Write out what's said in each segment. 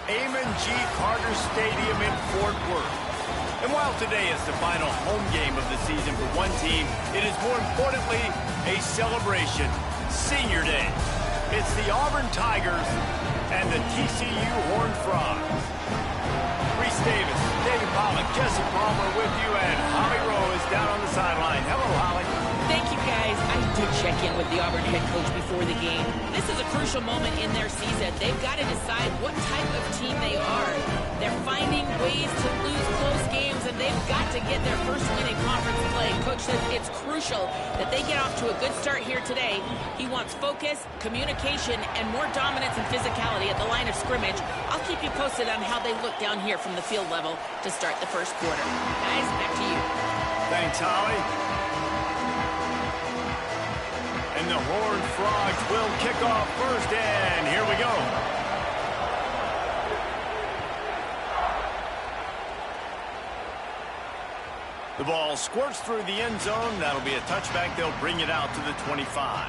Carter Stadium in Fort Worth. And while today is the final home game of the season for one team, it is more importantly a celebration. Senior Day. It's the Auburn Tigers and the TCU Horned Frogs. Reese Davis, David Pollock, Jesse Palmer with you, and Holly Rowe is down on the sideline. Hello, Holly. Thank you, guys. I did check in with the Auburn head coach before the game. This is a crucial moment in their season. They've got to decide what type of team they are. They're finding ways to lose close games, and they've got to get their first win in conference play. Coach says it's crucial that they get off to a good start here today. He wants focus, communication, and more dominance and physicality at the line of scrimmage. I'll keep you posted on how they look down here from the field level to start the first quarter. Guys, back to you. Thanks, Holly. And the Horned Frogs will kick off first, and here we go. The ball squirts through the end zone. That'll be a touchback. They'll bring it out to the 25.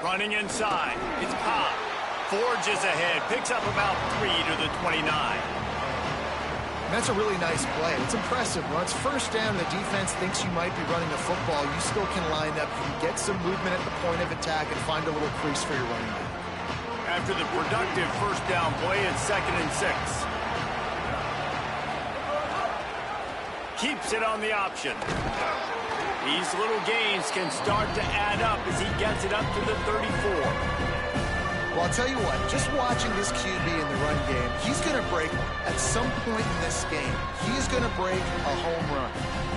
Running inside, it's Ncaa. Forges ahead, picks up about 3 to the 29. That's a really nice play. It's impressive. When it's first down, the defense thinks you might be running the football. You still can line up. You can get some movement at the point of attack and find a little crease for your running back. After the productive first down play, it's 2nd and 6. Keeps it on the option. These little gains can start to add up as he gets it up to the 34. Well, I'll tell you what, just watching this QB in the run game, he's going to break one. At some point in this game, he is going to break a home run.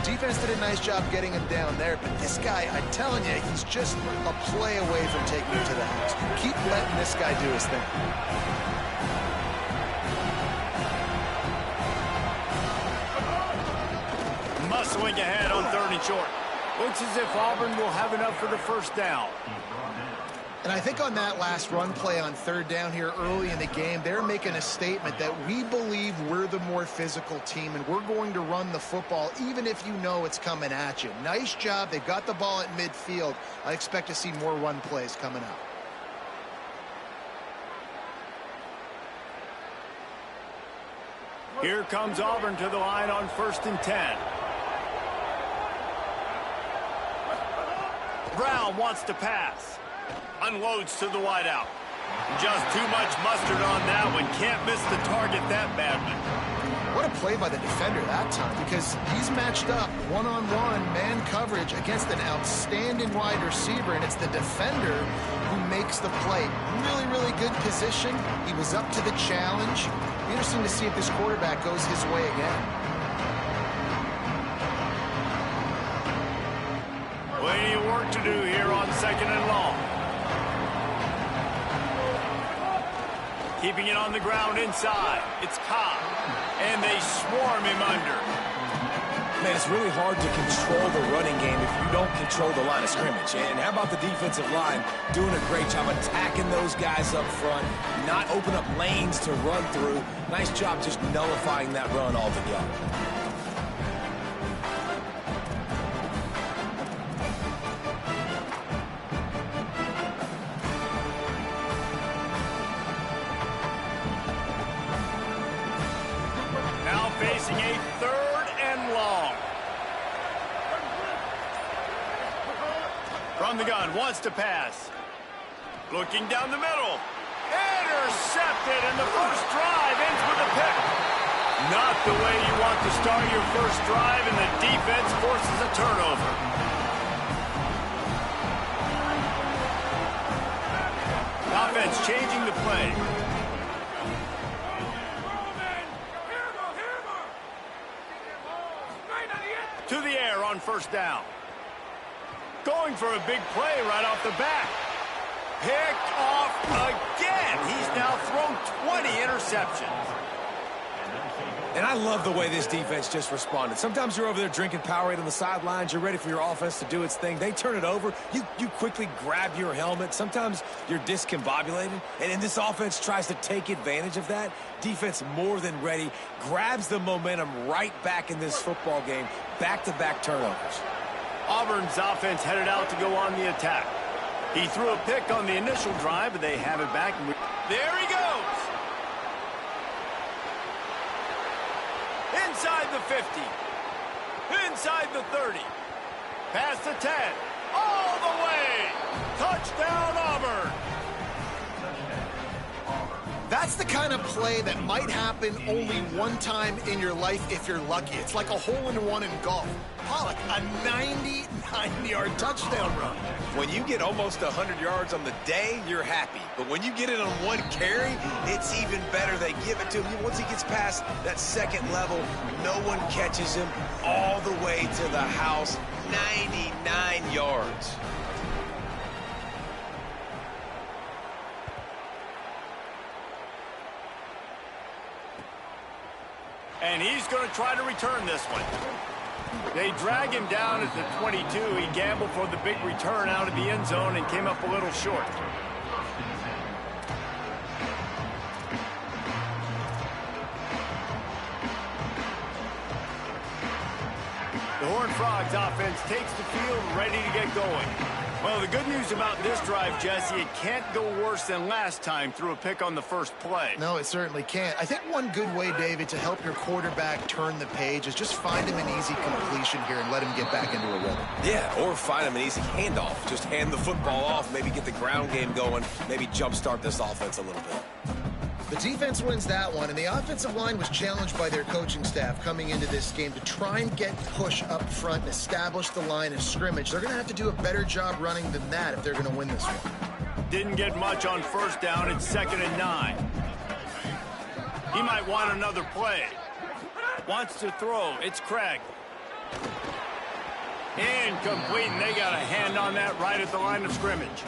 Defense did a nice job getting him down there, but this guy, I'm telling you, he's just a play away from taking him to the house. Keep letting this guy do his thing. Muscling ahead on 3rd and short. Looks as if Auburn will have enough for the first down. And I think on that last run play on 3rd down here early in the game, they're making a statement that we believe we're the more physical team and we're going to run the football even if you know it's coming at you. Nice job. They got the ball at midfield. I expect to see more run plays coming up. Here comes Auburn to the line on 1st and 10. Brown wants to pass. Unloads to the wideout. Just too much mustard on that one. Can't miss the target that badly. What a play by the defender that time, because he's matched up one-on-one man coverage against an outstanding wide receiver, and it's the defender who makes the play. Really, really good position. He was up to the challenge. Interesting to see if this quarterback goes his way again. Plenty of work to do here on 2nd and long. Keeping it on the ground inside. It's Ncaa. And they swarm him under. Man, it's really hard to control the running game if you don't control the line of scrimmage. And how about the defensive line doing a great job attacking those guys up front, not open up lanes to run through. Nice job just nullifying that run altogether. Facing a 3rd and long. From the gun, wants to pass. Looking down the middle. Intercepted, and the first drive ends with a pick. Not the way you want to start your first drive, and the defense forces a turnover. Offense changing the play. To the air on 1st down. Going for a big play right off the bat. Picked off again. He's now thrown 20 interceptions. And I love the way this defense just responded. Sometimes you're over there drinking Powerade on the sidelines. You're ready for your offense to do its thing. They turn it over. You quickly grab your helmet. Sometimes you're discombobulated. And this offense tries to take advantage of that. Defense more than ready. Grabs the momentum right back in this football game. Back-to-back turnovers. Auburn's offense headed out to go on the attack. He threw a pick on the initial drive, but they have it back. There he goes. Inside the 50. Inside the 30. Past the 10. All the way. Touchdown, Auburn. That's the kind of play that might happen only one time in your life if you're lucky. It's like a hole-in-one in golf. Pollock, a 99-yard touchdown run. When you get almost 100 yards on the day, you're happy. But when you get it on one carry, it's even better. They give it to him. Once he gets past that second level, no one catches him all the way to the house. 99 yards. And he's going to try to return this one. They drag him down at the 22. He gambled for the big return out of the end zone and came up a little short. The Horned Frogs offense takes the field, ready to get going. Well, the good news about this drive, Jesse, it can't go worse than last time through a pick on the first play. No, it certainly can't. I think one good way, David, to help your quarterback turn the page is just find him an easy completion here and let him get back into a rhythm. Yeah, or find him an easy handoff. Just hand the football off, maybe get the ground game going, maybe jumpstart this offense a little bit. The defense wins that one, and the offensive line was challenged by their coaching staff coming into this game to try and get push up front and establish the line of scrimmage. They're going to have to do a better job running than that if they're going to win this one. Didn't get much on first down. It's 2nd and 9. He might want another play. Wants to throw. It's Craig. Incomplete, and they got a hand on that right at the line of scrimmage.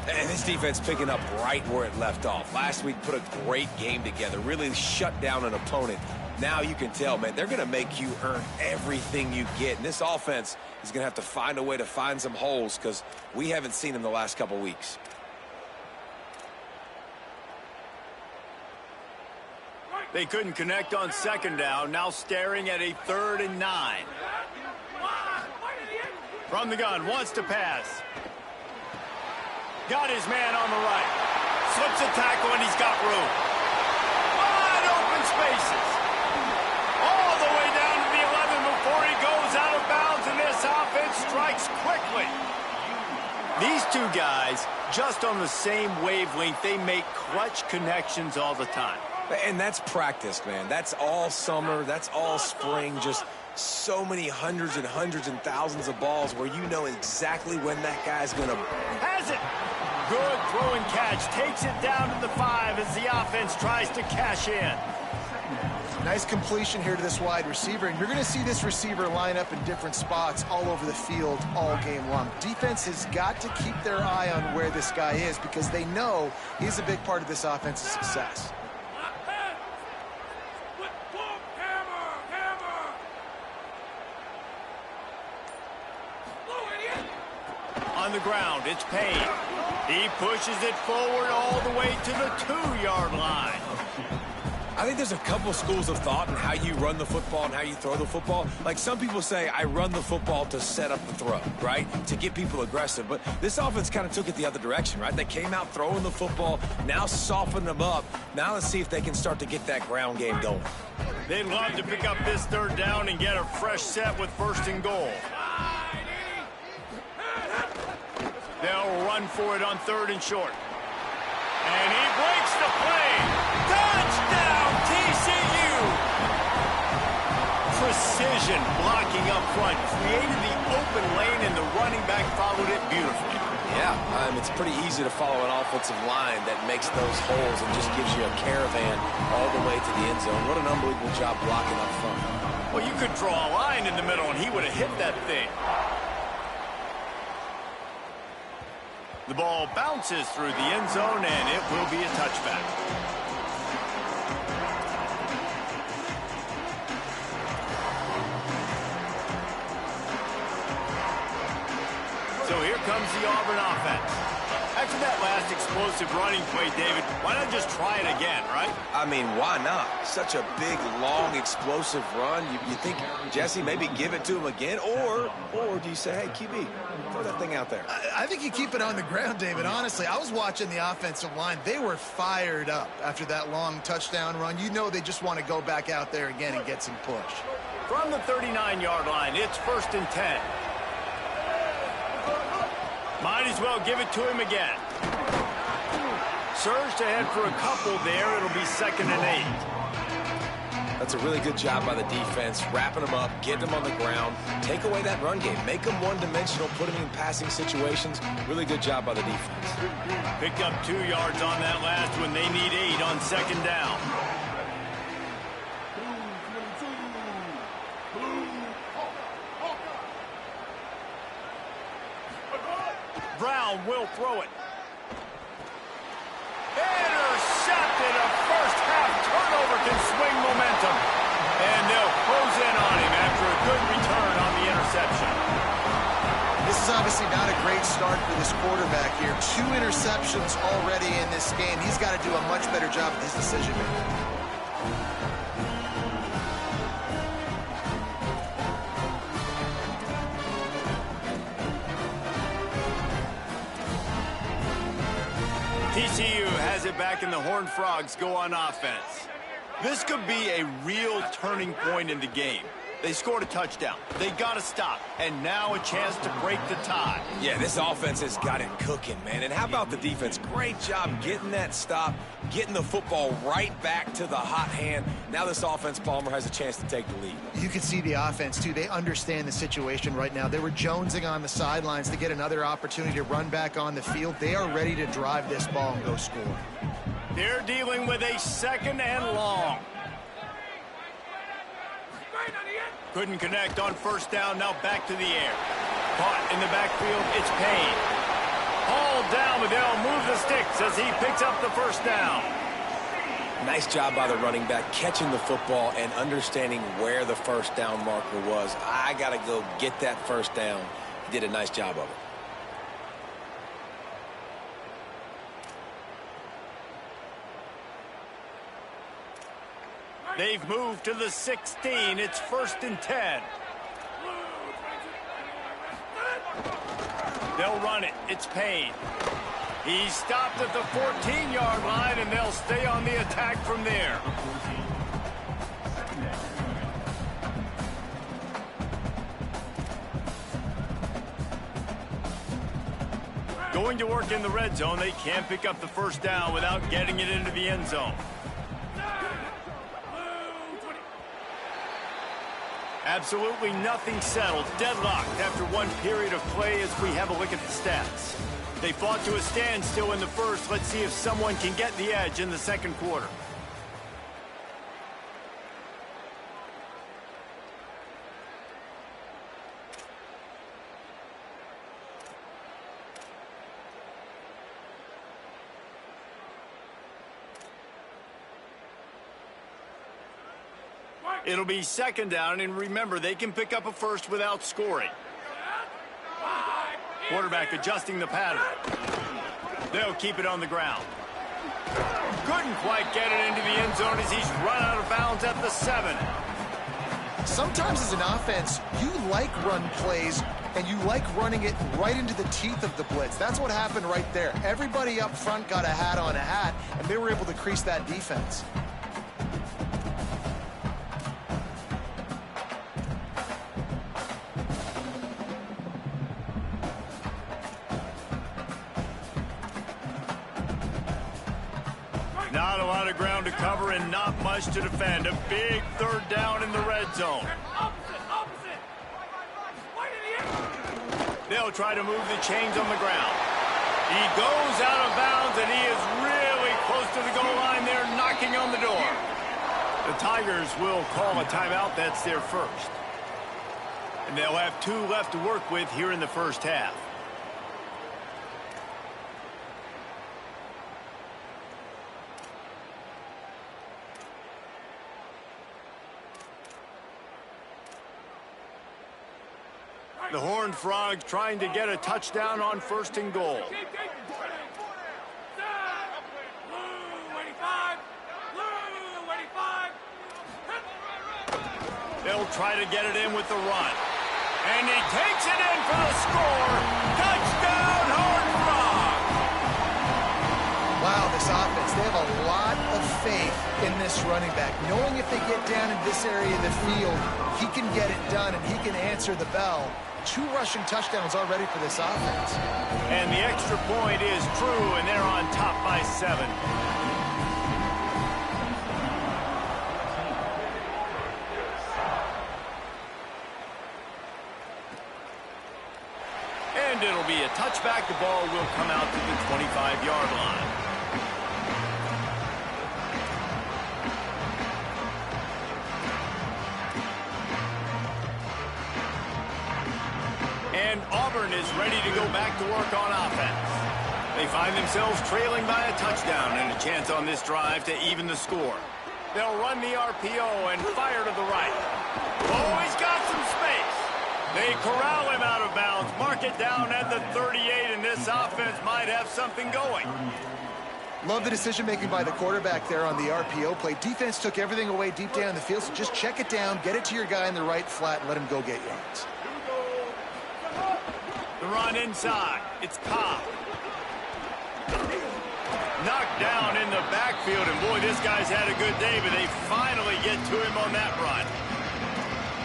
And this defense picking up right where it left off. Last week put a great game together, really shut down an opponent. Now you can tell, man, they're going to make you earn everything you get. And this offense is going to have to find a way to find some holes because we haven't seen them the last couple weeks. They couldn't connect on 2nd down, now staring at a 3rd and 9. From the gun, wants to pass. Got his man on the right. Slips a tackle and he's got room. Wide open spaces. All the way down to the 11 before he goes out of bounds, and this offense strikes quickly. These two guys, just on the same wavelength, they make clutch connections all the time. And that's practice, man. That's all summer. That's all spring. Just so many hundreds and thousands of balls where you know exactly when that guy's going to... Has it! Good throw and catch. Takes it down to the 5 as the offense tries to cash in. Nice completion here to this wide receiver, and you're going to see this receiver line up in different spots all over the field all game long. Defense has got to keep their eye on where this guy is because they know he's a big part of this offense's success. On the ground, it's Payne. He pushes it forward all the way to the 2-yard line. I think there's a couple schools of thought in how you run the football and how you throw the football. Like some people say, I run the football to set up the throw, right? To get people aggressive. But this offense kind of took it the other direction, right? They came out throwing the football, now soften them up. Now let's see if they can start to get that ground game going. They'd love to pick up this 3rd down and get a fresh set with 1st and goal. They'll run for it on 3rd and short. And he breaks the play. Touchdown, TCU! Precision blocking up front. Created the open lane, and the running back followed it beautifully. Yeah, it's pretty easy to follow an offensive line that makes those holes and just gives you a caravan all the way to the end zone. What an unbelievable job blocking up front. Well, you could draw a line in the middle, and he would have hit that thing. The ball bounces through the end zone, and it will be a touchback. the Auburn offense. After that last explosive running play, David, why not just try it again, right? I mean, why not? Such a big, long, explosive run. You think, Jesse, maybe give it to him again? Or do you say, hey, QB, throw that thing out there? I think you keep it on the ground, David. Honestly, I was watching the offensive line. They were fired up after that long touchdown run. You know they just want to go back out there again and get some push. From the 39-yard line, it's 1st and 10. Might as well give it to him again. Surged ahead for a couple there. It'll be 2nd and 8. That's a really good job by the defense, wrapping them up, getting them on the ground, take away that run game, make them one-dimensional, put them in passing situations. Really good job by the defense. Picked up 2 yards on that last one. They need 8 on 2nd down. Brown will throw it. Intercepted. A first-half turnover can swing momentum. And they'll close in on him after a good return on the interception. This is obviously not a great start for this quarterback here. 2 interceptions already in this game. He's got to do a much better job with his decision-making. TCU has it back, and the Horned Frogs go on offense. This could be a real turning point in the game. They scored a touchdown. They got to stop. And now a chance to break the tie. Yeah, this offense has got it cooking, man. And how about the defense? Great job getting that stop, getting the football right back to the hot hand. Now this offense, Palmer, has a chance to take the lead. You can see the offense, too. They understand the situation right now. They were jonesing on the sidelines to get another opportunity to run back on the field. They are ready to drive this ball and go score. They're dealing with a 2nd and long. Couldn't connect on 1st down. Now back to the air. Caught in the backfield. It's Payne. Hauled down, but they'll move the sticks as he picks up the 1st down. Nice job by the running back catching the football and understanding where the 1st down marker was. I got to go get that 1st down. He did a nice job of it. They've moved to the 16. It's 1st and 10. They'll run it. It's Payne. He's stopped at the 14-yard line, and they'll stay on the attack from there. Going to work in the red zone. They can't pick up the 1st down without getting it into the end zone. Absolutely nothing settled. Deadlocked after one period of play as we have a look at the stats. They fought to a standstill in the first. Let's see if someone can get the edge in the 2nd quarter. It'll be 2nd down, and remember, they can pick up a 1st without scoring. Quarterback adjusting the pattern. They'll keep it on the ground. Couldn't quite get it into the end zone as he's run out of bounds at the 7. Sometimes as an offense, you like run plays, and you like running it right into the teeth of the blitz. That's what happened right there. Everybody up front got a hat on a hat, and they were able to crease that defense. Not a lot of ground to cover and not much to defend. A big 3rd down in the red zone. They'll try to move the chains on the ground. He goes out of bounds, and he is really close to the goal line there, knocking on the door. The Tigers will call a timeout. That's their 1st. And they'll have 2 left to work with here in the 1st half. The Horned Frogs trying to get a touchdown on 1st and goal. They'll try to get it in with the run. And he takes it in for the score. Touchdown, Horned Frogs! Wow, this offense, they have a lot of faith in this running back. Knowing if they get down in this area of the field, he can get it done and he can answer the bell. 2 rushing touchdowns already for this offense. And the extra point is true, and they're on top by 7. And it'll be a touchback. The ball will come out to the 25-yard line. And Auburn is ready to go back to work on offense. They find themselves trailing by a touchdown and a chance on this drive to even the score. They'll run the RPO and fire to the right. Oh, he's got some space. They corral him out of bounds, mark it down at the 38, and this offense might have something going. Love the decision-making by the quarterback there on the RPO play. Defense took everything away deep down the field, so just check it down, get it to your guy in the right flat, and let him go get yards. The run inside. It's Ncaa. Knocked down in the backfield, and boy, this guy's had a good day, but they finally get to him on that run.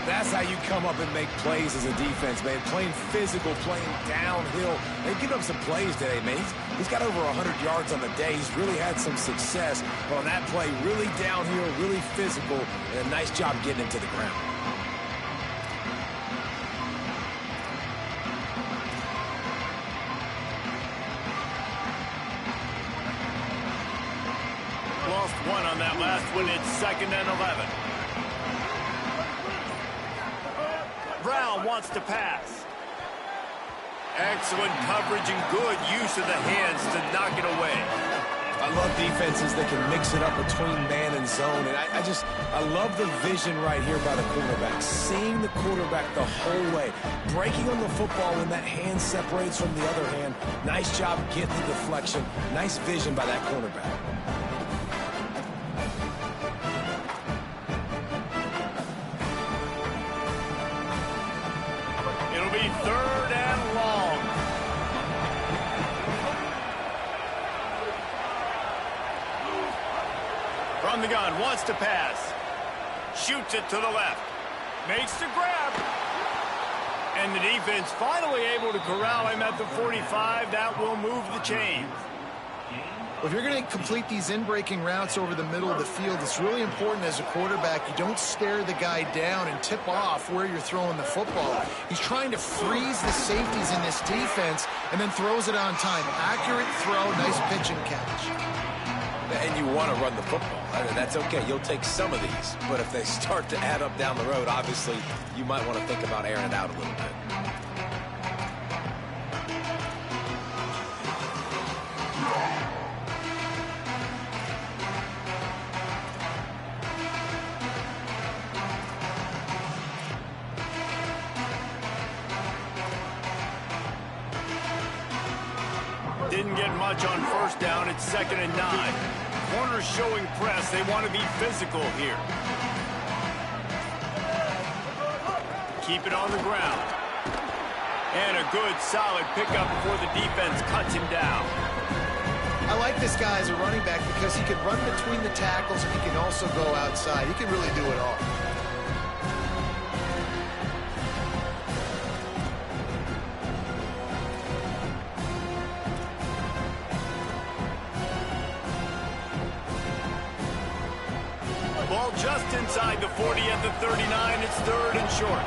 That's how you come up and make plays as a defense, man. Playing physical, playing downhill. They've given up some plays today, man. He's got over 100 yards on the day. He's really had some success. But on that play, really downhill, really physical, and a nice job getting him to the ground. Lost 1 on that last one. It's 2nd and 11. Brown wants to pass. Excellent coverage and good use of the hands to knock it away. I love defenses that can mix it up between man and zone. And I love the vision right here by the quarterback. Seeing the quarterback the whole way. Breaking on the football when that hand separates from the other hand. Nice job getting the deflection. Nice vision by that quarterback. It'll be 3rd and long. From the gun, wants to pass. Shoots it to the left. Makes the grab. And the defense finally able to corral him at the 45. That will move the chains. If you're going to complete these in-breaking routes over the middle of the field, it's really important as a quarterback you don't stare the guy down and tip off where you're throwing the football. He's trying to freeze the safeties in this defense and then throws it on time. Accurate throw, nice pitch and catch. And you want to run the football. That's okay. You'll take some of these. But if they start to add up down the road, obviously, you might want to think about airing it out a little bit. Didn't get much on 1st down. It's 2nd and 9. Corners showing press. They want to be physical here. Keep it on the ground. And a good, solid pickup before the defense cuts him down. I like this guy as a running back because he can run between the tackles and he can also go outside. He can really do it all. Ball just inside the 40 at the 39. It's 3rd and short.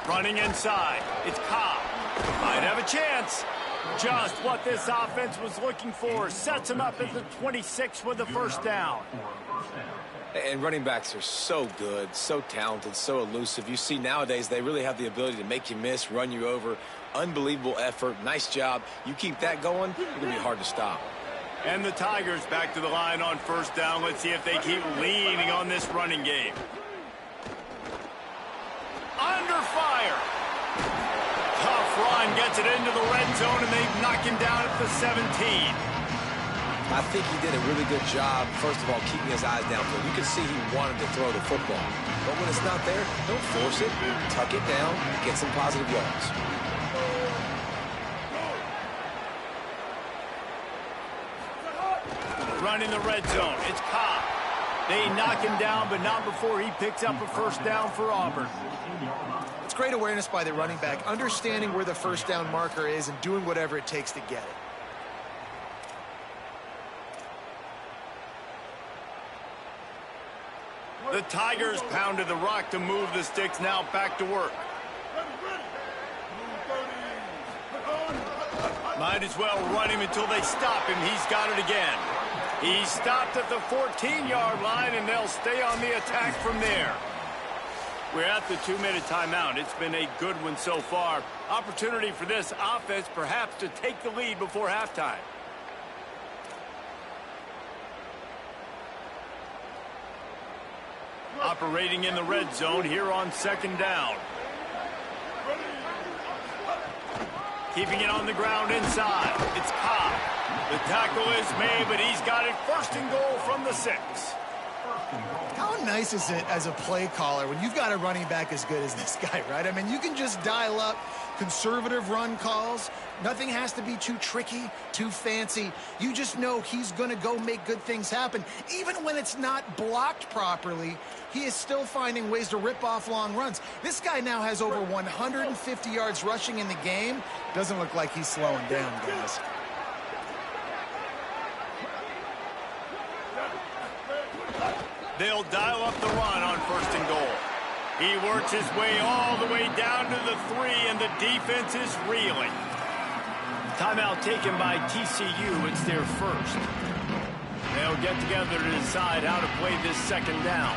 Running inside. It's Ncaa. Might have a chance. Just what this offense was looking for. Sets him up at the 26 with the 1st down. And running backs are so good, so talented, so elusive. You see nowadays they really have the ability to make you miss, run you over. Unbelievable effort. Nice job. You keep that going, it's going to be hard to stop. And the Tigers back to the line on first down. Let's see if they keep leaning on this running game. Under fire. Tough run, gets it into the red zone, and they knock him down at the 17. I think he did a really good job, first of all, keeping his eyes downfield. You can see he wanted to throw the football. But when it's not there, don't force it. Tuck it down, get some positive yards. Running the red zone, it's Ncaa. They knock him down, but not before he picks up a first down for Auburn. It's great awareness by the running back, understanding where the first down marker is and doing whatever it takes to get it. The Tigers pounded the rock to move the sticks, now back to work. Might as well run him until they stop him. He's got it again. He stopped at the 14-yard line, and they'll stay on the attack from there. We're at the 2-minute timeout. It's been a good one so far. Opportunity for this offense perhaps to take the lead before halftime. Operating in the red zone here on second down. Keeping it on the ground inside. It's Ncaa. The tackle is made, but he's got it first and goal from the 6. How nice is it as a play caller when you've got a running back as good as this guy, right? I mean, you can just dial up conservative run calls. Nothing has to be too tricky, too fancy. You just know he's going to go make good things happen. Even when it's not blocked properly, he is still finding ways to rip off long runs. This guy now has over 150 yards rushing in the game. Doesn't look like he's slowing down, guys. They'll dial up the run on first and goal. He works his way all the way down to the 3, and the defense is reeling. Timeout taken by TCU. It's their first. They'll get together to decide how to play this second down.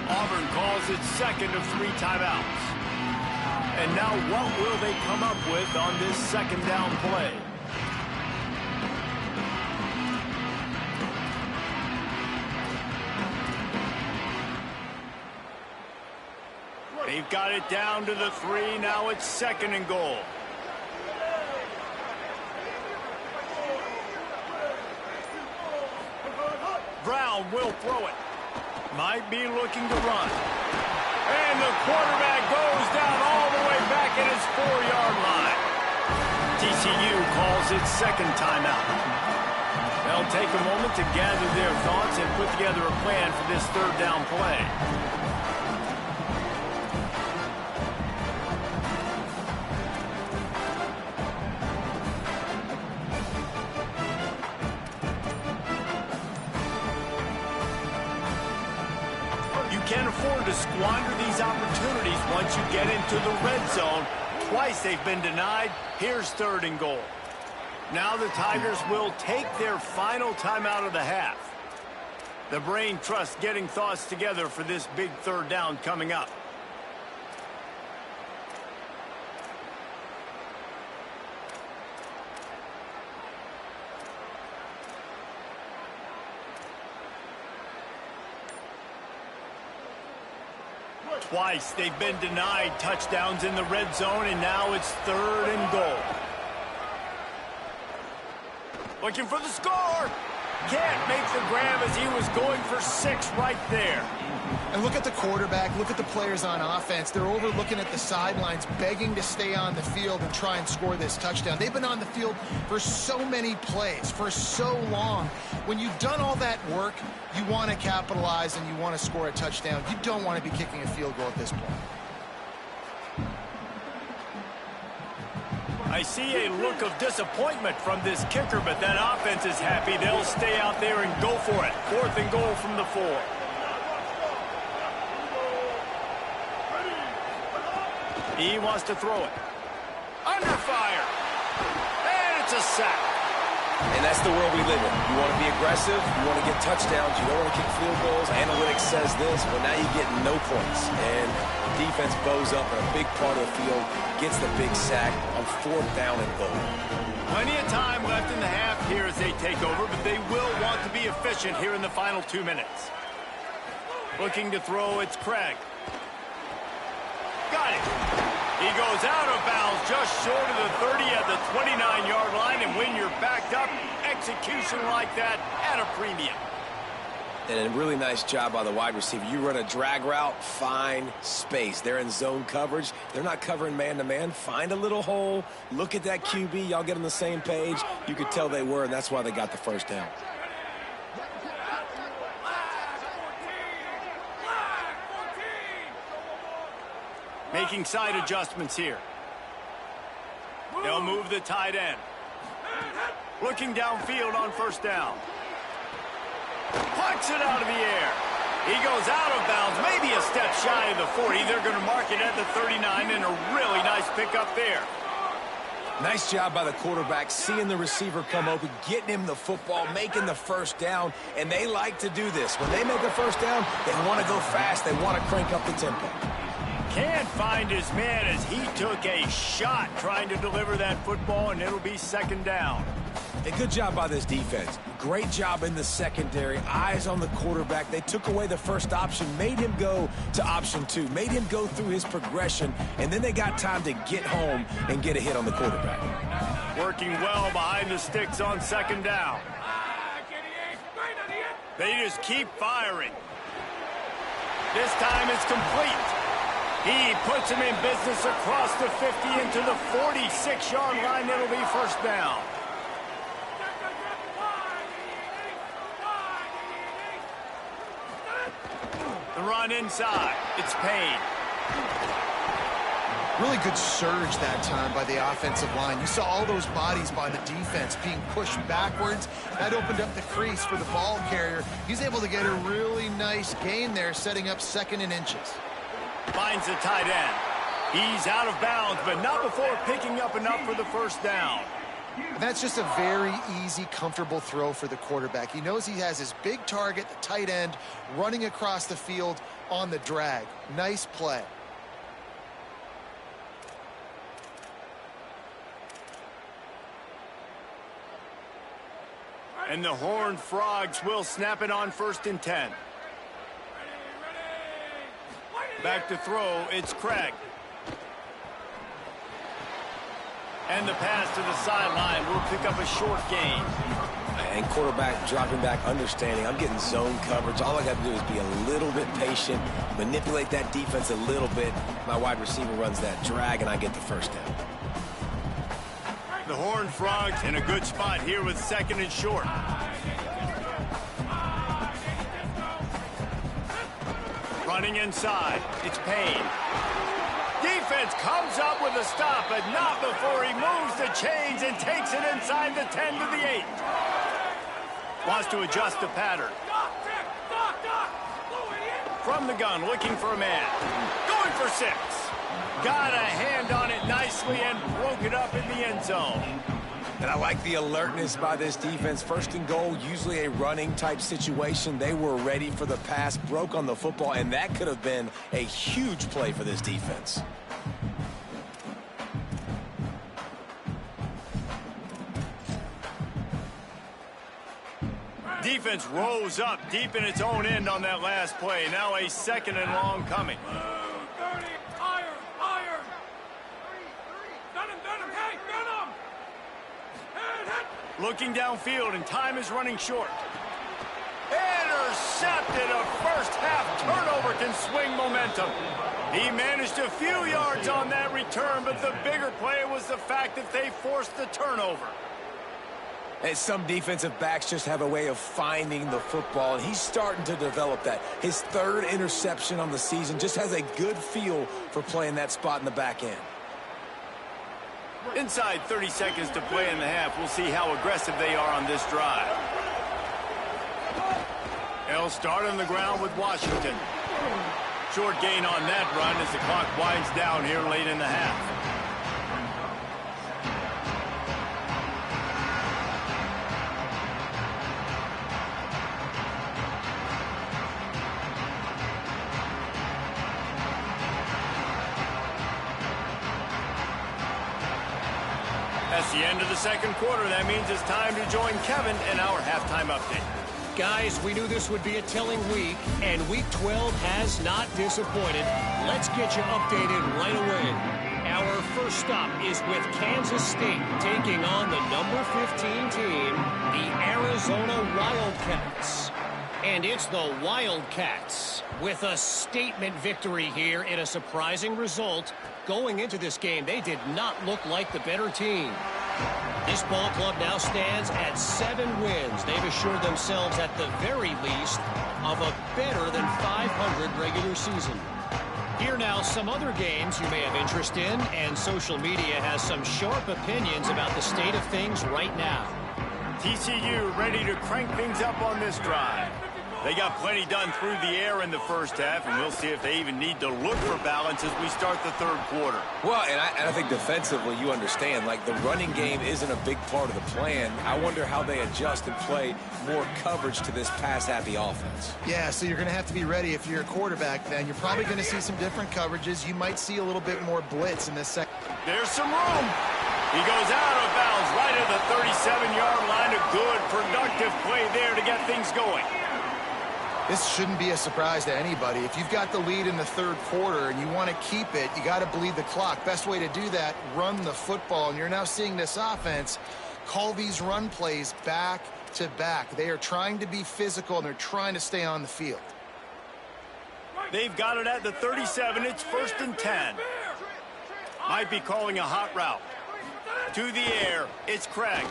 Auburn calls its second of 3 timeouts. And now what will they come up with on this second down play? They've got it down to the 3. Now it's second and goal. Brown will throw it. Might be looking to run. And the quarterback goes down all the way back at his 4-yard line. TCU calls its second timeout. They'll take a moment to gather their thoughts and put together a plan for this third down play. Can't afford to squander these opportunities once you get into the red zone. Twice they've been denied. Here's third and goal. Now the Tigers will take their final timeout of the half. The brain trust getting thoughts together for this big third down coming up. Twice they've been denied touchdowns in the red zone, and now it's third and goal. Looking for the score. Can't make the grab as he was going for 6 right there. And look at the quarterback. Look at the players on offense. They're overlooking at the sidelines, begging to stay on the field and try and score this touchdown. They've been on the field for so many plays, for so long. When you've done all that work, you want to capitalize and you want to score a touchdown. You don't want to be kicking a field goal at this point. I see a look of disappointment from this kicker, but that offense is happy. They'll stay out there and go for it. Fourth and goal from the 4. He wants to throw it. Under fire. And it's a sack. And that's the world we live in. You want to be aggressive, you want to get touchdowns, you don't want to kick field goals. Analytics says this, but now you get no points. And the defense bows up in a big part of the field, gets the big sack on 4th down and goal. Plenty of time left in the half here as they take over, but they will want to be efficient here in the final 2 minutes. Looking to throw, it's Craig. Got it. He goes out of bounds just short of the 30 at the 29-yard line, and when you're backed up, execution like that at a premium. And a really nice job by the wide receiver. You run a drag route, find space. They're in zone coverage. They're not covering man-to-man. Find a little hole. Look at that QB. Y'all get on the same page. You could tell they were, and that's why they got the first down. Making side adjustments here. They'll move the tight end. Looking downfield on 1st down. Pucks it out of the air. He goes out of bounds, maybe a step shy of the 40. They're going to mark it at the 39, and a really nice pickup there. Nice job by the quarterback, seeing the receiver come open, getting him the football, making the first down, and they like to do this. When they make a first down, they want to go fast. They want to crank up the tempo. Can't find his man as he took a shot trying to deliver that football, and it'll be 2nd down. A good job by this defense. Great job in the secondary. Eyes on the quarterback. They took away the first option, made him go to option 2, made him go through his progression, and then they got time to get home and get a hit on the quarterback. Working well behind the sticks on 2nd down. They just keep firing. This time it's complete. He puts him in business across the 50 into the 46-yard line. It'll be 1st down. The run inside. It's Payne. Really good surge that time by the offensive line. You saw all those bodies by the defense being pushed backwards. That opened up the crease for the ball carrier. He's able to get a really nice gain there, setting up 2nd and inches. Finds the tight end. He's out of bounds, but not before picking up enough for the 1st down. And that's just a very easy, comfortable throw for the quarterback. He knows he has his big target, the tight end, running across the field on the drag. Nice play. And the Horned Frogs will snap it on 1st and 10. Back to throw, it's Craig. And the pass to the sideline will pick up a short gain. And quarterback dropping back, understanding I'm getting zone coverage. All I got to do is be a little bit patient, manipulate that defense a little bit. My wide receiver runs that drag, and I get the 1st down. The Horned Frogs in a good spot here with 2nd and short. Running inside, it's Payne. Defense comes up with a stop, but not before he moves the chains and takes it inside the 10 to the 8. Wants to adjust the pattern. From the gun, looking for a man. Going for 6. Got a hand on it nicely and broke it up in the end zone. And I like the alertness by this defense. 1st and goal, usually a running type situation. They were ready for the pass, broke on the football, and that could have been a huge play for this defense. Defense rose up deep in its own end on that last play. Now a 2nd and long coming. Looking downfield, and time is running short. Intercepted. A first-half turnover can swing momentum. He managed a few yards on that return, but the bigger play was the fact that they forced the turnover. And some defensive backs just have a way of finding the football, and he's starting to develop that. His 3rd interception on the season, just has a good feel for playing that spot in the back end. Inside 30 seconds to play in the half. We'll see how aggressive they are on this drive. They'll start on the ground with Washington. Short gain on that run as the clock winds down here late in the half. That's the end of the second quarter. That means it's time to join Kevin in our halftime update. Guys, we knew this would be a telling week, and Week 12 has not disappointed. Let's get you updated right away. Our first stop is with Kansas State taking on the number 15 team, the Arizona Wildcats. And it's the Wildcats with a statement victory here in a surprising result. Going into this game, they did not look like the better team. This ball club now stands at 7 wins. They've assured themselves at the very least of a better than 500 regular season. Here now some other games you may have interest in, and social media has some sharp opinions about the state of things right now. TCU ready to crank things up on this drive. They got plenty done through the air in the first half, and we'll see if they even need to look for balance as we start the third quarter. Well, and I think defensively, you understand, like the running game isn't a big part of the plan. I wonder how they adjust and play more coverage to this pass-happy offense. Yeah, so you're going to have to be ready if you're a quarterback then. You're probably going to see some different coverages. You might see a little bit more blitz in this second. There's some room. He goes out of bounds right at the 37-yard line. A good, productive play there to get things going. This shouldn't be a surprise to anybody. If you've got the lead in the third quarter and you want to keep it, you got to bleed the clock. Best way to do that, run the football. And you're now seeing this offense call these run plays back to back. They are trying to be physical, and they're trying to stay on the field. They've got it at the 37. It's 1st and 10. Might be calling a hot route. To the air, it's Craig.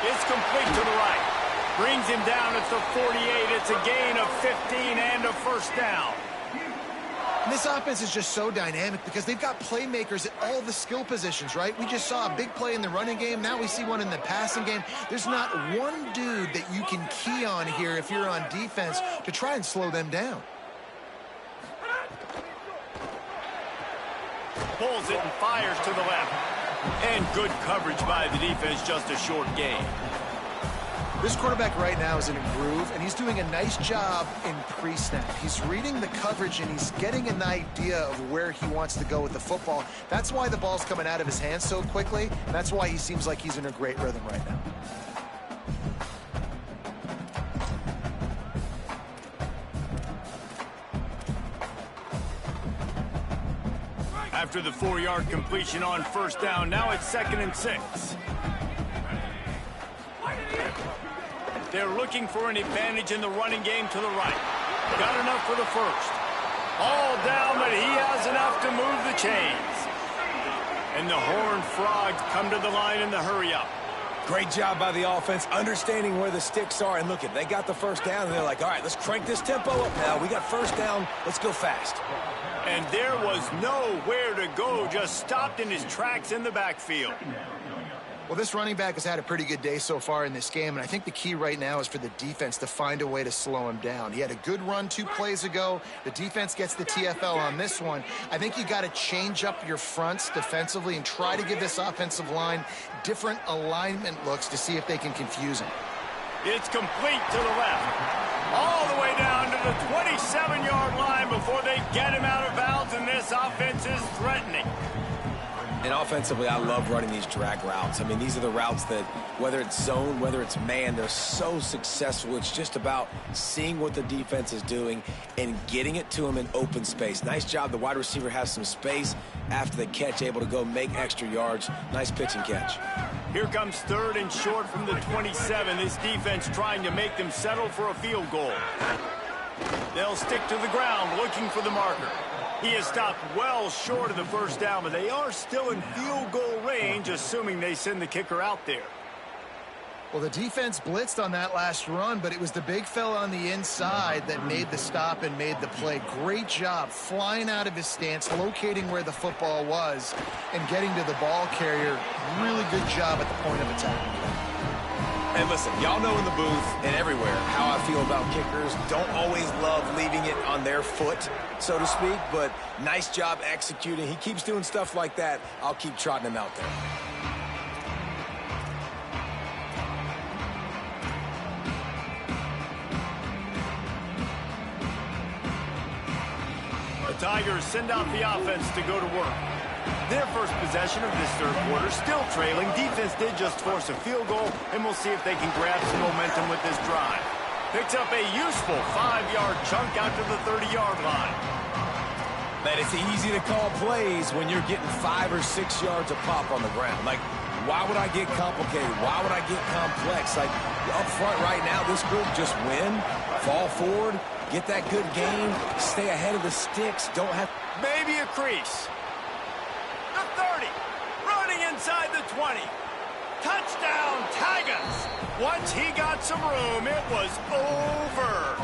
It's complete to the right. Brings him down at the 48. It's a gain of 15 and a first down. And this offense is just so dynamic because they've got playmakers at all the skill positions, right? We just saw a big play in the running game. Now we see one in the passing game. There's not one dude that you can key on here if you're on defense to try and slow them down. Pulls it and fires to the left. And good coverage by the defense, just a short gain. This quarterback right now is in a groove, and he's doing a nice job in pre-snap. He's reading the coverage, and he's getting an idea of where he wants to go with the football. That's why the ball's coming out of his hands so quickly, and that's why he seems like he's in a great rhythm right now. After the 4-yard completion on first down, now it's 2nd and 6. They're looking for an advantage in the running game to the right. Got enough for the first. All down, but he has enough to move the chains. And the Horned Frogs come to the line in the hurry-up. Great job by the offense, understanding where the sticks are. And look, they got the first down, and they're like, all right, let's crank this tempo up now. We got first down. Let's go fast. And there was nowhere to go, just stopped in his tracks in the backfield. Well, this running back has had a pretty good day so far in this game, and I think the key right now is for the defense to find a way to slow him down. He had a good run 2 plays ago. The defense gets the TFL on this one. I think you got to change up your fronts defensively and try to give this offensive line different alignment looks to see if they can confuse him. It's complete to the left. All the way down to the 27-yard line before they get him out of bounds, and this offense is threatening. And offensively, I love running these drag routes. I mean, these are the routes that, whether it's zone, whether it's man, they're so successful. It's just about seeing what the defense is doing and getting it to them in open space. Nice job. The wide receiver has some space after the catch, able to go make extra yards. Nice pitch and catch. Here comes 3rd and short from the 27. This defense trying to make them settle for a field goal. They'll stick to the ground looking for the marker. He has stopped well short of the first down, but they are still in field goal range, assuming they send the kicker out there. Well, the defense blitzed on that last run, but it was the big fella on the inside that made the stop and made the play. Great job flying out of his stance, locating where the football was, and getting to the ball carrier. Really good job at the point of attack. And listen, y'all know in the booth and everywhere how I feel about kickers. Don't always love leaving it on their foot, so to speak, but nice job executing. He keeps doing stuff like that. I'll keep trotting him out there. The Tigers send out the offense to go to work. Their first possession of this third quarter, still trailing. Defense did just force a field goal, and we'll see if they can grab some momentum with this drive. Picks up a useful 5-yard chunk out to the 30-yard line. Man, it's easy to call plays when you're getting 5 or 6 yards a pop on the ground. Like, why would I get complicated? Why would I get complex? Like, up front right now, this group just win, fall forward, get that good game, stay ahead of the sticks, don't have... Maybe a crease. The 30, running inside the 20. Touchdown, Tigers. Once he got some room, it was over.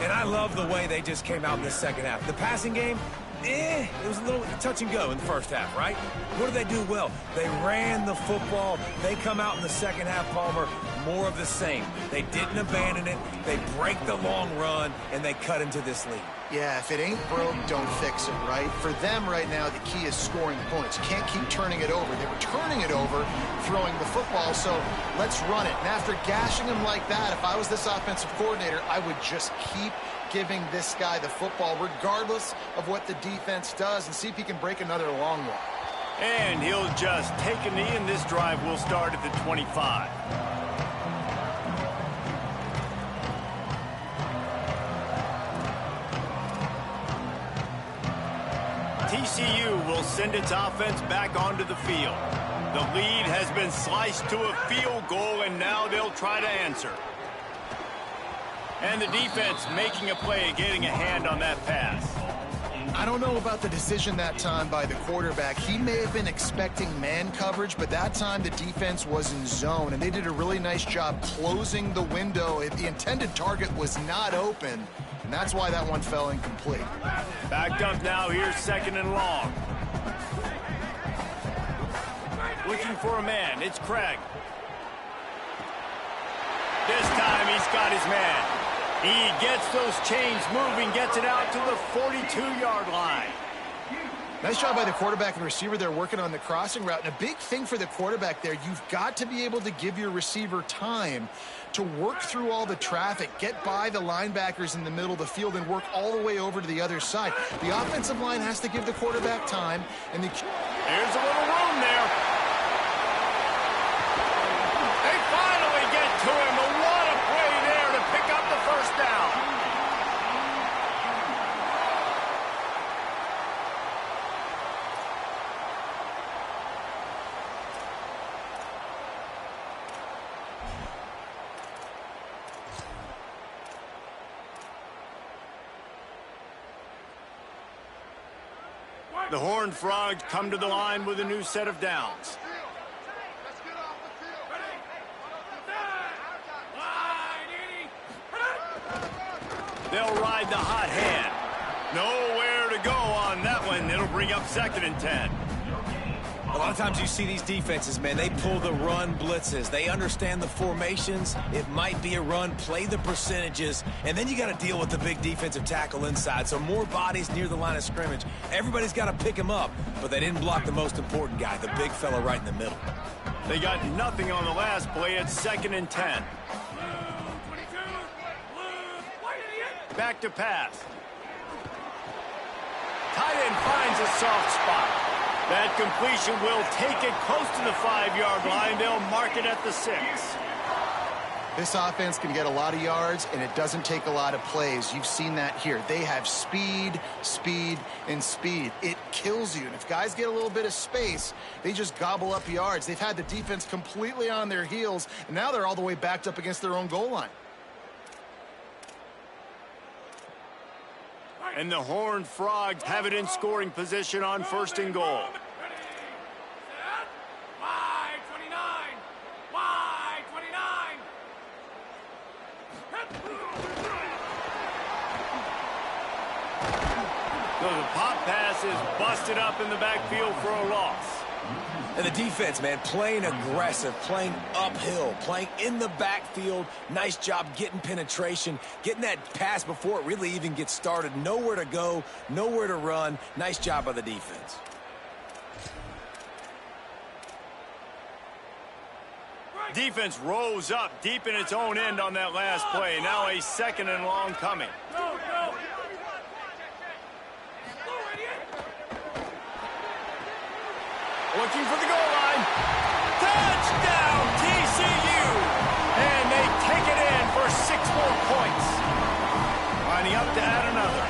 And I love the way they just came out in the second half. The passing game, it was a little touch and go in the first half, right? What did they do well? They ran the football. They come out in the second half, Palmer, more of the same. They didn't abandon it. They break the long run, and they cut into this lead. Yeah, if it ain't broke, don't fix it, right? For them right now, the key is scoring points. You can't keep turning it over. They were turning it over, throwing the football, so let's run it. And after gashing him like that, if I was this offensive coordinator, I would just keep giving this guy the football, regardless of what the defense does, and see if he can break another long one. And he'll just take a knee, and this drive will start at the 25. TCU will send its offense back onto the field. The lead has been sliced to a field goal, and now they'll try to answer. And the defense making a play, getting a hand on that pass. I don't know about the decision that time by the quarterback. He may have been expecting man coverage, but that time the defense was in zone, and they did a really nice job closing the window. If the intended target was not open, and that's why that one fell incomplete. Backed up now, here's second and long. Looking for a man, it's Craig. This time he's got his man. He gets those chains moving, gets it out to the 42-yard line. Nice job by the quarterback and receiver there working on the crossing route. And a big thing for the quarterback there, you've got to be able to give your receiver time to work through all the traffic, get by the linebackers in the middle of the field, and work all the way over to the other side. The offensive line has to give the quarterback time. And here's a little room there. They finally get to him. What a play there to pick up the first down. The Horned Frogs come to the line with a new set of downs. They'll ride the hot hand. Nowhere to go on that one. It'll bring up second and 10. A lot of times you see these defenses, man, they pull the run blitzes. They understand the formations. It might be a run, play the percentages, and then you got to deal with the big defensive tackle inside. So more bodies near the line of scrimmage. Everybody's got to pick him up, but they didn't block the most important guy, the big fella right in the middle. They got nothing on the last play. It's second and 10. Back to pass. Tight end finds a soft spot. That completion will take it close to the 5-yard line. They'll mark it at the 6. This offense can get a lot of yards, and it doesn't take a lot of plays. You've seen that here. They have speed, speed, and speed. It kills you. And if guys get a little bit of space, they just gobble up yards. They've had the defense completely on their heels, and now they're all the way backed up against their own goal line. And the Horned Frogs have it in scoring position on first and goal. So the pop pass is busted up in the backfield for a loss. And the defense, man, playing aggressive, playing uphill, playing in the backfield. Nice job getting penetration, getting that pass before it really even gets started. Nowhere to go, nowhere to run. Nice job by the defense. Defense rose up deep in its own end on that last play. Now a 2nd and long coming. Looking for the goal line. Touchdown, TCU! And they take it in for 6 more points. Lining up to add another.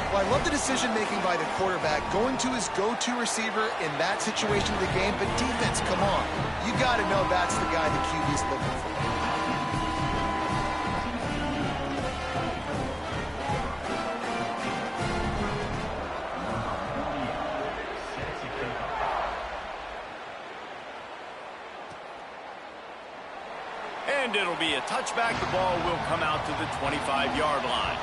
Well, I love the decision-making by the quarterback, going to his go-to receiver in that situation of the game. But defense, come on. You got to know that's the guy the QB's looking for. And it'll be a touchback. The ball will come out to the 25-yard line.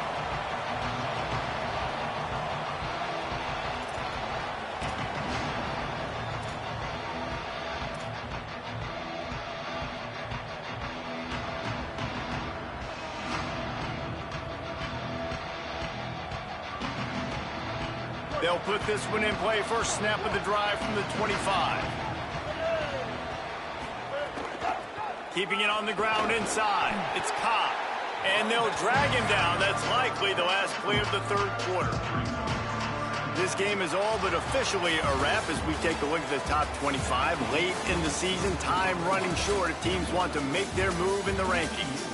They'll put this one in play. First snap of the drive from the 25. Keeping it on the ground inside. It's Ncaa. And they'll drag him down. That's likely the last play of the 3rd quarter. This game is all but officially a wrap as we take a look at the top 25. Late in the season, time running short. Teams want to make their move in the rankings.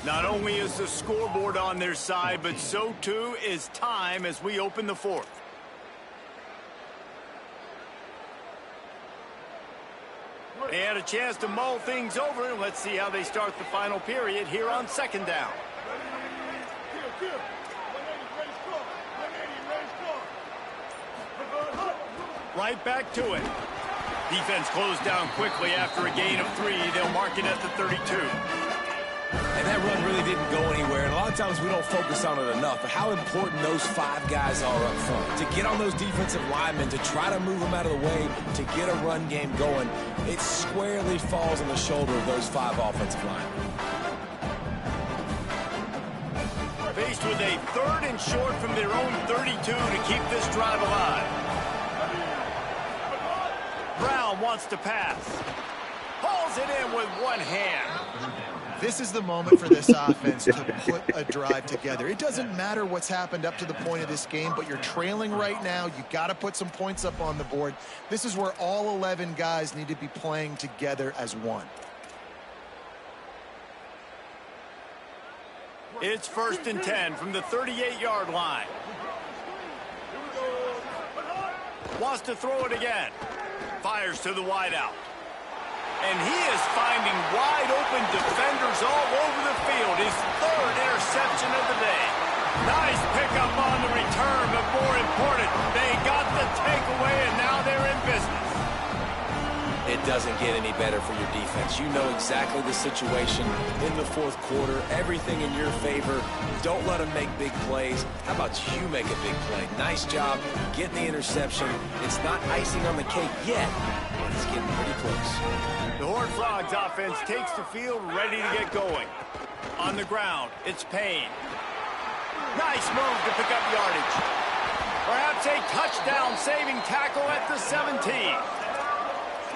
Not only is the scoreboard on their side, but so too is time as we open the 4th. They had a chance to mull things over. Let's see how they start the final period here on 2nd down. Right back to it. Defense closed down quickly after a gain of 3. They'll mark it at the 32. And that run really didn't go anywhere. And a lot of times we don't focus on it enough. But how important those 5 guys are up front. To get on those defensive linemen, to try to move them out of the way, to get a run game going, it squarely falls on the shoulder of those 5 offensive linemen. Faced with a 3rd and short from their own 32 to keep this drive alive. Brown wants to pass. Hauls it in with one hand. This is the moment for this offense to put a drive together. It doesn't matter what's happened up to the point of this game, but you're trailing right now. You got to put some points up on the board. This is where all 11 guys need to be playing together as one. It's 1st and 10 from the 38-yard line. Wants to throw it again. Fires to the wideout. And he is finding wide-open defenders all over the field. His 3rd interception of the day. Nice pickup on the return, but more important, they got the takeaway, and now they're in business. It doesn't get any better for your defense. You know exactly the situation in the 4th quarter. Everything in your favor. Don't let them make big plays. How about you make a big play? Nice job getting the interception. It's not icing on the cake yet, but it's getting pretty close. The Horned Frogs offense takes the field, ready to get going. On the ground, it's Payne. Nice move to pick up yardage. Perhaps a touchdown-saving tackle at the 17.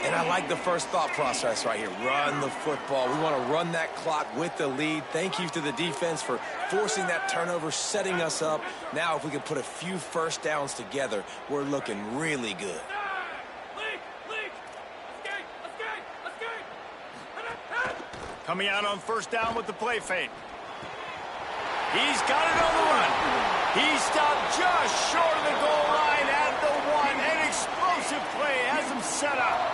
And I like the first thought process right here. Run the football. We want to run that clock with the lead. Thank you to the defense for forcing that turnover, setting us up. Now, if we can put a few first downs together, we're looking really good. Coming out on 1st down with the play fake. He's got it on the run. He stopped just short of the goal line at the 1. An explosive play has him set up.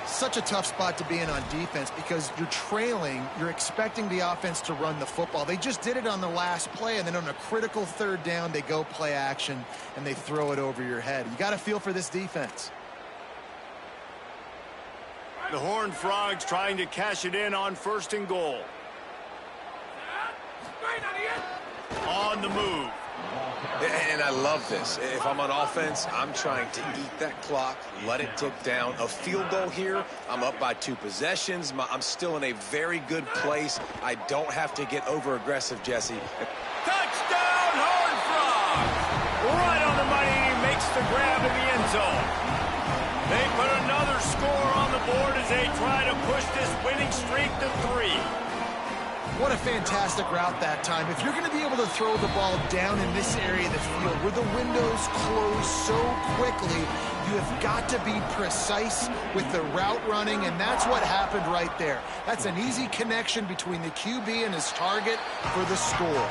Such a tough spot to be in on defense because you're trailing. You're expecting the offense to run the football. They just did it on the last play, and then on a critical 3rd down, they go play action, and they throw it over your head. You got to feel for this defense. The Horned Frogs trying to cash it in on 1st and goal. On the move. And I love this. If I'm on offense, I'm trying to eat that clock, let it tick down. A field goal here, I'm up by 2 possessions. I'm still in a very good place. I don't have to get over-aggressive, Jesse. Touchdown, Horned Frog! Right on the money, he makes the grab in the end zone. They put another score on the board as they try to push this winning streak to 3. What a fantastic route that time. If you're going to be able to throw the ball down in this area of the field where the windows close so quickly, you have got to be precise with the route running, and that's what happened right there. That's an easy connection between the QB and his target for the score.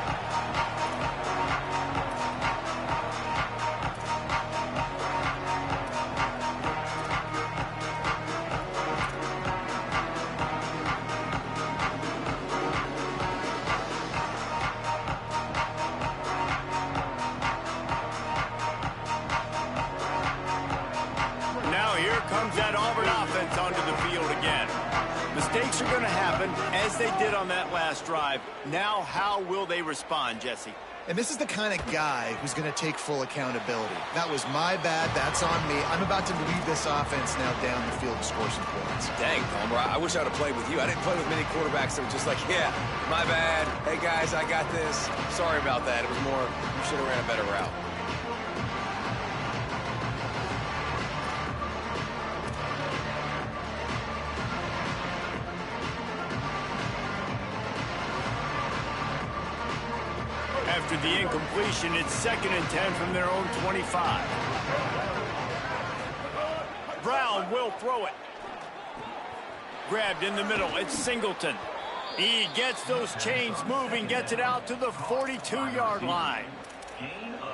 Comes that Auburn offense onto the field again. Mistakes are going to happen, as they did on that last drive. Now, how will they respond, Jesse? And this is the kind of guy who's going to take full accountability. That was my bad. That's on me. I'm about to lead this offense now down the field to score some points. Dang, Palmer, I wish I would have played with you. I didn't play with many quarterbacks that were just like, yeah, my bad. Hey, guys, I got this. Sorry about that. It was more, you should have ran a better route. After the incompletion, it's 2nd and 10 from their own 25. Brown will throw it. Grabbed in the middle. It's Singleton. He gets those chains moving, gets it out to the 42-yard line.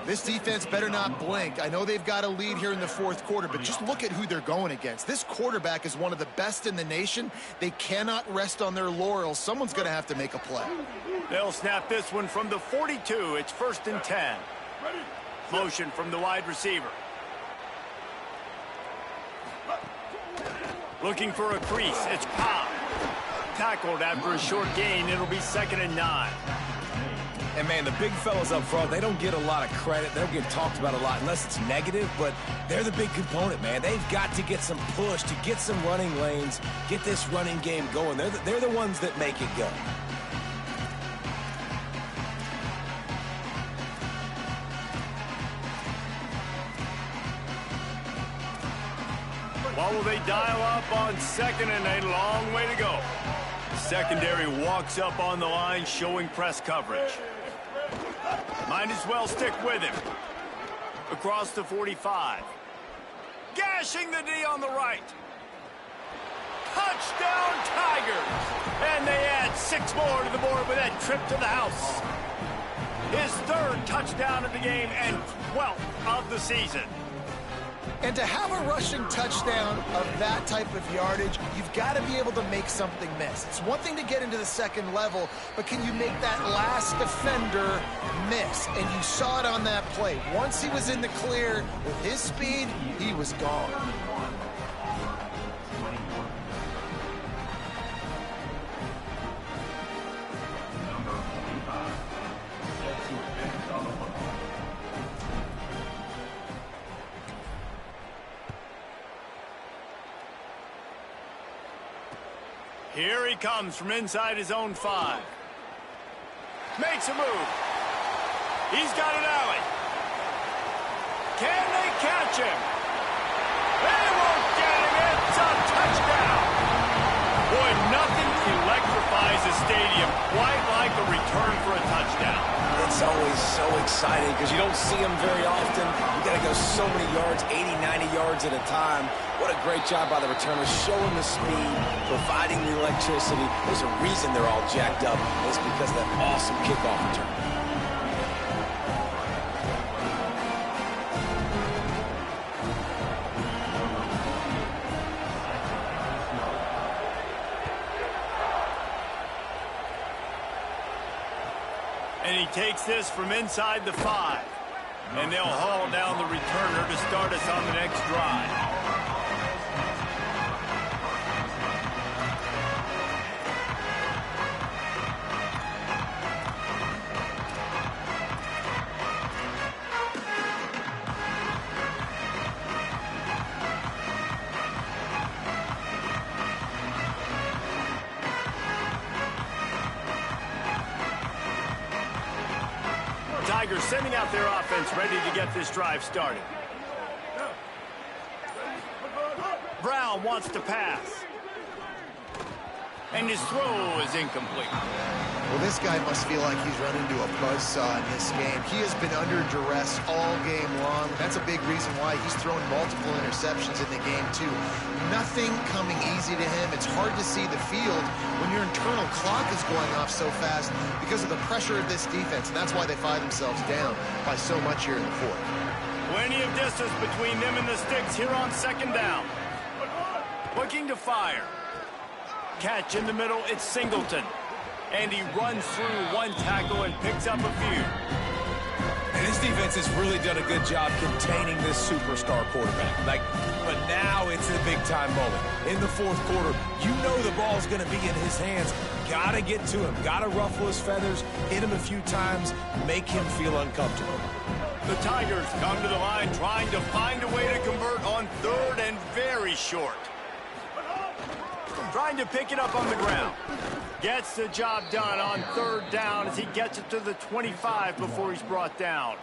This defense better not blink. I know they've got a lead here in the 4th quarter, but just look at who they're going against. This quarterback is one of the best in the nation. They cannot rest on their laurels. Someone's going to have to make a play. They'll snap this one from the 42. It's 1st and 10. Motion from the wide receiver. Looking for a crease. It's Pop. Tackled after a short gain. It'll be 2nd and 9. And, man, the big fellas up front, they don't get a lot of credit. They don't get talked about a lot unless it's negative, but they're the big component, man. They've got to get some push, to get some running lanes, get this running game going. They're the ones that make it go. What will they dial up on 2nd and a long way to go? Secondary walks up on the line, showing press coverage. Might as well stick with him. Across the 45. Gashing the D on the right. Touchdown, Tigers! And they add 6 more to the board with that trip to the house. His 3rd touchdown of the game and 12th of the season. And to have a rushing touchdown of that type of yardage, you've got to be able to make something miss. It's one thing to get into the 2nd level, but can you make that last defender miss? And you saw it on that play. Once he was in the clear with his speed, he was gone. Here he comes from inside his own 5. Makes a move. He's got an alley. Can they catch him? They won't get him. It's a touchdown. Boy, nothing electrifies a stadium quite like a return for a touchdown. It's always so exciting because you don't see them very often. You got to go so many yards, 80, 90 yards at a time. What a great job by the returners, showing the speed, providing the electricity. There's a reason they're all jacked up. It's because of that awesome kickoff return. And he takes this from inside the 5. And they'll haul down the returner to start us on the next drive. Tigers sending out their offense ready to get this drive started. Brown wants to pass. And his throw is incomplete. Well, this guy must feel like he's run into a buzzsaw in this game. He has been under duress all game long. That's a big reason why he's thrown multiple interceptions in the game, too. Nothing coming easy to him. It's hard to see the field when your internal clock is going off so fast because of the pressure of this defense. And that's why they find themselves down by so much here in the fourth. Plenty of distance between them and the sticks here on second down. Looking to fire. Catch in the middle, it's Singleton. And he runs through one tackle and picks up a few. And his defense has really done a good job containing this superstar quarterback. But now it's a big-time moment. In the fourth quarter, you know the ball's going to be in his hands. Got to get to him. Got to ruffle his feathers, hit him a few times, make him feel uncomfortable. The Tigers come to the line trying to find a way to convert on third and very short. Trying to pick it up on the ground. Gets the job done on third down as he gets it to the 25 before he's brought down.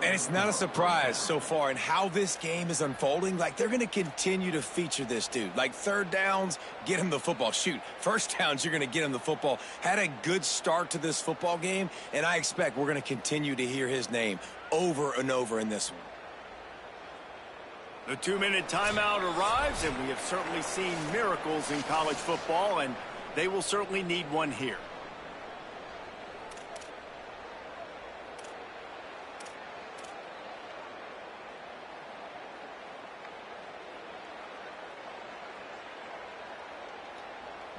And it's not a surprise so far in how this game is unfolding. Like, they're going to continue to feature this dude. Like, third downs, get him the football. Shoot, first downs, you're going to get him the football. Had a good start to this football game, and I expect we're going to continue to hear his name over and over in this one. The 2-minute timeout arrives, and we have certainly seen miracles in college football, and they will certainly need one here.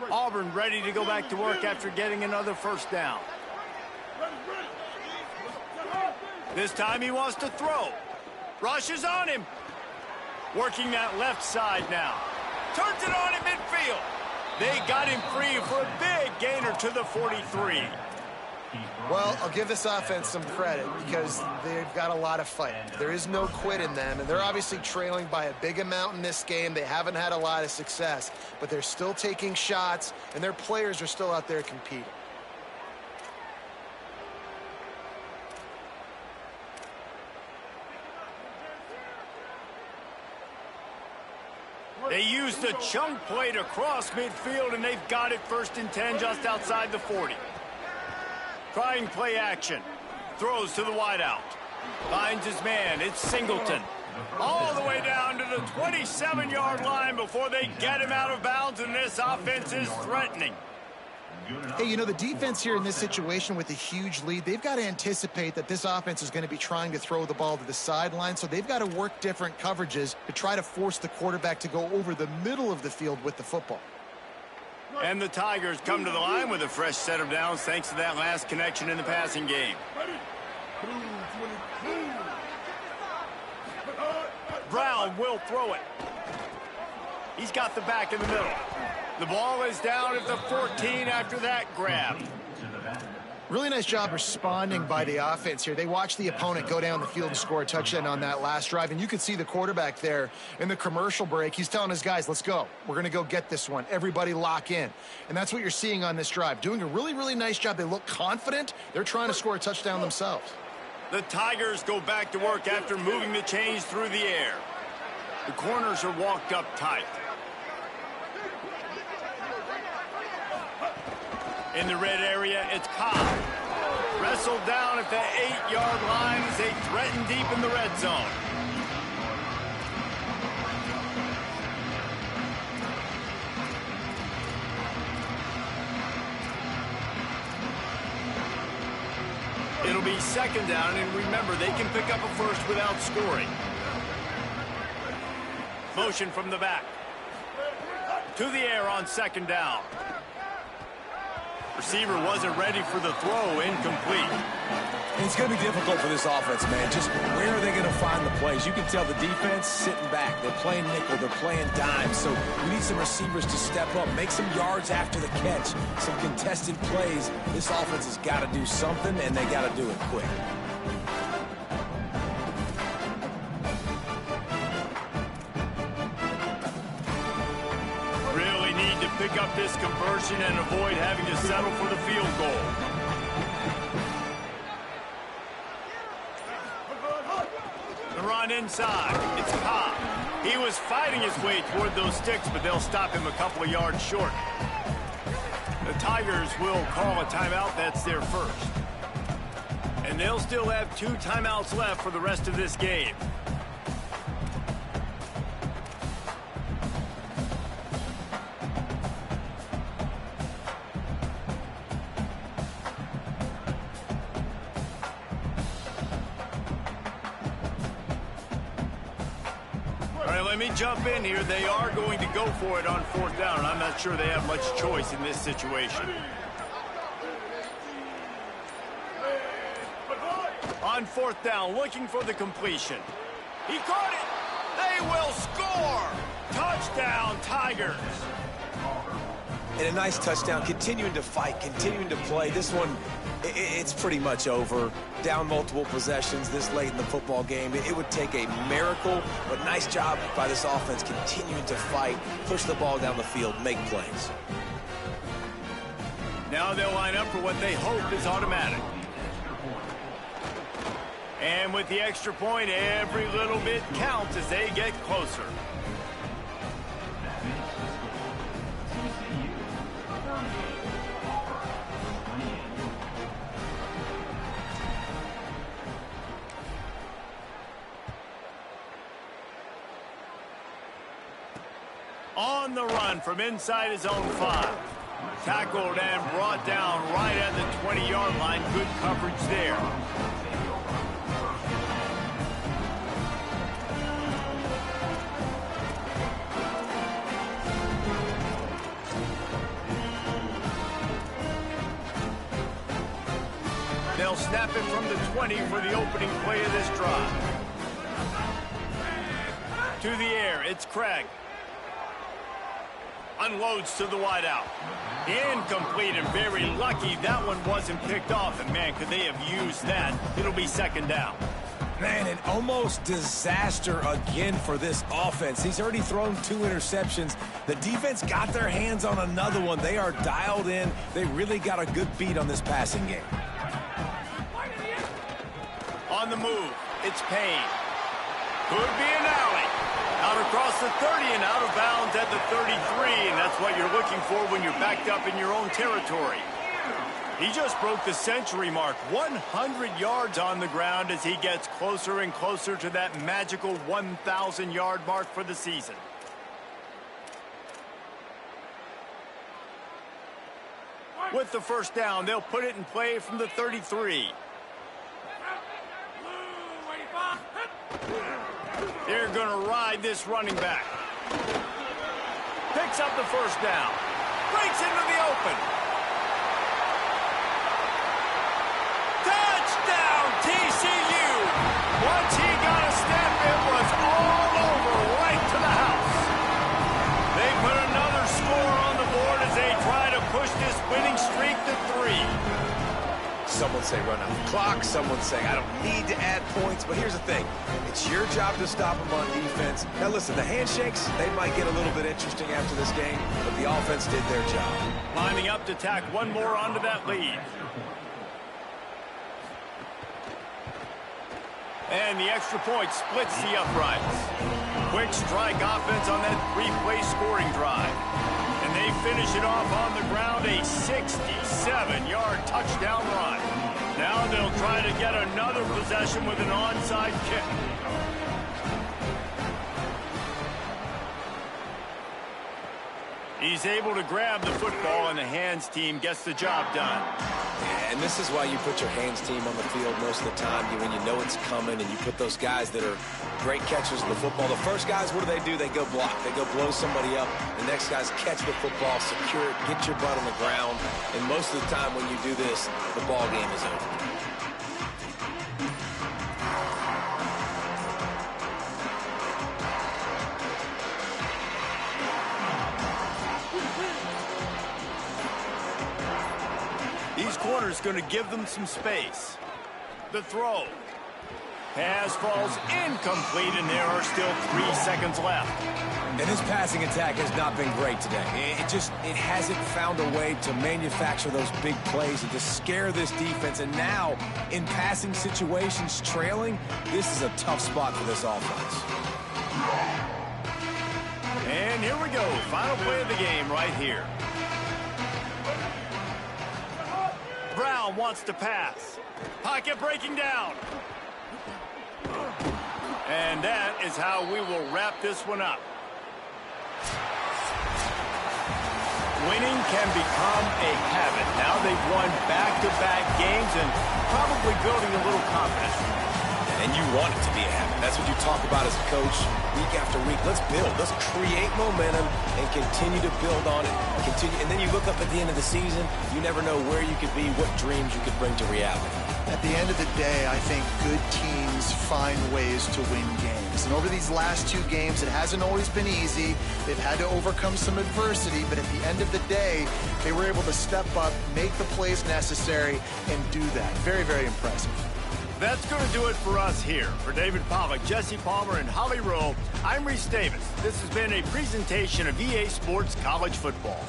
Auburn ready to go back to work after getting another first down. This time he wants to throw. Rushes on him. Working that left side now. Turns it on at midfield. They got him free for a big gainer to the 43. Well, I'll give this offense some credit because they've got a lot of fight. There is no quit in them, and they're obviously trailing by a big amount in this game. They haven't had a lot of success, but they're still taking shots, and their players are still out there competing. They used a chunk play to cross midfield, and they've got it first and 10 just outside the 40. Trying play action. Throws to the wideout. Finds his man. It's Singleton. All the way down to the 27-yard line before they get him out of bounds, and this offense is threatening. Hey, you know, the defense here in this situation with a huge lead, they've got to anticipate that this offense is going to be trying to throw the ball to the sideline, so they've got to work different coverages to try to force the quarterback to go over the middle of the field with the football. And the Tigers come to the line with a fresh set of downs thanks to that last connection in the passing game. Brown will throw it. He's got the back in the middle. The ball is down at the 14 after that grab. Really nice job responding by the offense here. They watched the opponent go down the field and score a touchdown on that last drive, and you could see the quarterback there in the commercial break. He's telling his guys, let's go. We're going to go get this one. Everybody lock in. And that's what you're seeing on this drive. Doing a really, really nice job. They look confident. They're trying to score a touchdown themselves. The Tigers go back to work after moving the chains through the air. The corners are walked up tight. In the red area, it's Ncaa. Wrestled down at the 8-yard line as they threaten deep in the red zone. It'll be second down, and remember, they can pick up a first without scoring. Motion from the back. To the air on second down. Receiver wasn't ready for the throw, incomplete. It's going to be difficult for this offense, man. Just where are they going to find the plays? You can tell the defense sitting back. They're playing nickel. They're playing dime. So we need some receivers to step up, make some yards after the catch, some contested plays. This offense has got to do something, and they got to do it quick. Pick up this conversion and avoid having to settle for the field goal. The run inside. It's Ncaa. He was fighting his way toward those sticks, but they'll stop him a couple of yards short. The Tigers will call a timeout. That's their first. And they'll still have 2 timeouts left for the rest of this game. Let me jump in here. They are going to go for it on 4th down, and I'm not sure they have much choice in this situation. On 4th down, looking for the completion. He caught it. They will score. Touchdown, Tigers. And a nice touchdown, continuing to fight, continuing to play. This one, it's pretty much over. Down multiple possessions this late in the football game. It would take a miracle, but nice job by this offense continuing to fight, push the ball down the field, make plays. Now they'll line up for what they hope is automatic. And with the extra point, every little bit counts as they get closer. On the run from inside his own 5. Tackled and brought down right at the 20-yard line. Good coverage there. They'll snap it from the 20 for the opening play of this drive. To the air, it's Craig. Unloads to the wideout. Incomplete, and very lucky that one wasn't picked off. And, man, could they have used that? It'll be 2nd down. Man, an almost disaster again for this offense. He's already thrown 2 interceptions. The defense got their hands on another one. They are dialed in. They really got a good beat on this passing game. On the move, it's Payne. Could be an alley. Out across the 30 and out of bounds at the 33, and that's what you're looking for when you're backed up in your own territory. He just broke the century mark, 100 yards on the ground as he gets closer and closer to that magical 1,000-yard mark for the season. With the 1st down, they'll put it in play from the 33. They're going to ride this running back. Picks up the 1st down. Breaks into the open. Touchdown, TCU. Once he got a step, it was all over right to the house. They put another score on the board as they try to push this winning streak to 3. Someone say run out the clock. Someone say I don't need to add points. But here's the thing. It's your job to stop them on defense. Now, listen, the handshakes, they might get a little bit interesting after this game, but the offense did their job. Lining up to tack one more onto that lead. And the extra point splits the uprights. Quick strike offense on that 3-play scoring drive. And they finish it off on the ground, a 67-yard touchdown run. Now they'll try to get another possession with an onside kick. He's able to grab the football, and the hands team gets the job done. And this is why you put your hands team on the field most of the time, when you know it's coming, and you put those guys that are great catchers of the football. The first guys, what do? They go block. They go blow somebody up. The next guys catch the football, secure it, get your butt on the ground. And most of the time when you do this, the ball game is over. These corners going to give them some space. The throw. Pass falls incomplete, and there are still 3 seconds left. And his passing attack has not been great today. It hasn't found a way to manufacture those big plays and to scare this defense. And now, in passing situations, trailing, this is a tough spot for this offense. And here we go. Final play of the game right here. Brown wants to pass. Pocket breaking down. And that is how we will wrap this one up. Winning can become a habit. Now they've won back-to-back games and probably building a little confidence. And you want it to be a habit. That's what you talk about as a coach week after week. Let's build. Let's create momentum and continue to build on it. And then you look up at the end of the season, you never know where you could be, what dreams you could bring to reality. At the end of the day, I think good teams find ways to win games. And over these last 2 games, it hasn't always been easy. They've had to overcome some adversity, but at the end of the day, they were able to step up, make the plays necessary, and do that. Very, very impressive. That's going to do it for us here. For David Pollack, Jesse Palmer, and Holly Rowe, I'm Reese Davis. This has been a presentation of EA Sports College Football.